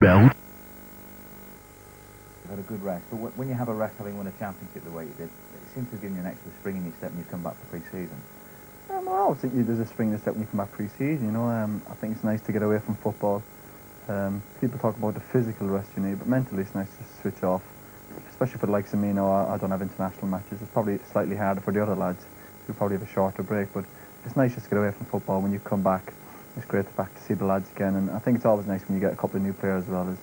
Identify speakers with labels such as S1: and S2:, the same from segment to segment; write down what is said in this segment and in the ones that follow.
S1: Well,
S2: you've had a good rest, but when you have a rest having won a championship the way you did, it seems to have given you an extra spring in your step when you come back for pre-season.
S3: I always think there's a spring in your step when you come back pre-season, you know. I think it's nice to get away from football. People talk about the physical rest you need, but mentally it's nice to switch off, especially for the likes of me. I don't have international matches. It's probably slightly harder for the other lads who probably have a shorter break, but it's nice just to get away from football. When you come back, it's great to see the lads again, and I think it's always nice when you get a couple of new players as well as,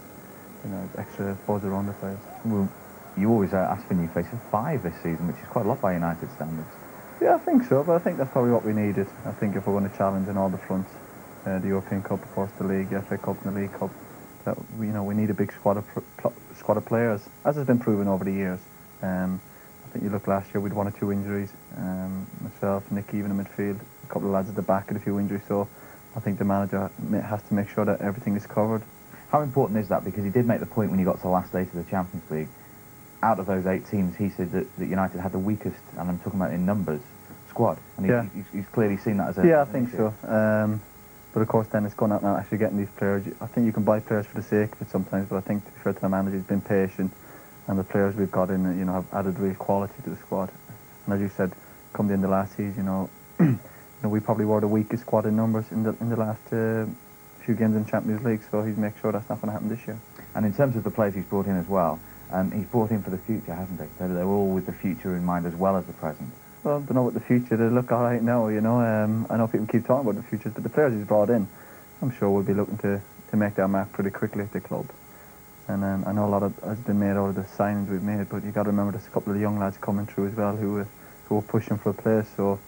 S3: you know, extra buzz around the players.
S2: Well, you always ask for new faces, 5 this season, which is quite a lot by United standards.
S3: Yeah, I think so, but I think that's probably what we needed. I think if we're going to challenge on all the fronts, the European Cup, of course, the League, the FA Cup and the League Cup, that we need a big squad of players, as has been proven over the years. I think you look last year, we'd 1 or 2 injuries, myself, Nick, even in midfield, a couple of lads at the back had a few injuries, so I think the manager has to make sure that everything is covered.
S2: How important is that? Because he did make the point when he got to the last 8 of the Champions League. Out of those 8 teams, he said that United had the weakest, and I'm talking about in numbers, squad. And he's clearly seen that as a...
S3: Yeah, I think so. But of course then it's going out and actually getting these players. I think you can buy players for the sake of it sometimes, but I think to be fair to the manager, he's been patient, and the players we've got in, you know, have added real quality to the squad. And as you said, come the end of last season, you know, we probably were the weakest squad in numbers in the last few games in the Champions League, so he's make sure that's not going to happen this year.
S2: And in terms of the players he's brought in as well, he's brought in for the future, hasn't he? They're all with the future in mind as well as the present.
S3: Well, I don't know what the future, they look all right now, you know. I know people keep talking about the futures, but the players he's brought in, I'm sure will be looking to make their mark pretty quickly at the club. And I know a lot has been made out of the signings we've made, but you've got to remember there's a couple of young lads coming through as well who are pushing for a place, so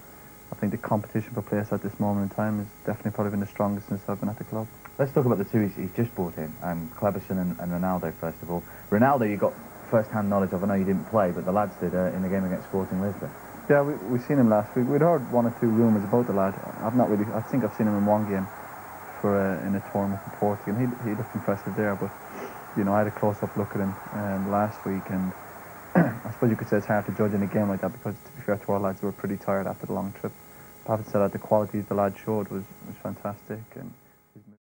S3: I think the competition for place at this moment in time has definitely probably been the strongest since I've been at the club.
S2: Let's talk about the 2 he's just brought in, Cleberson and Ronaldo first of all. Ronaldo you got first-hand knowledge of. I know you didn't play, but the lads did in the game against Sporting Lisbon.
S3: Yeah, we've seen him last week. We'd heard 1 or 2 rumours about the lad. I think I've seen him in 1 game in a tournament in Portugal, and he looked impressive there, but you know, I had a close-up look at him last week, and I suppose you could say it's hard to judge in a game like that because, to be fair to our lads, they were pretty tired after the long trip. But having said that, the qualities the lad showed was fantastic. And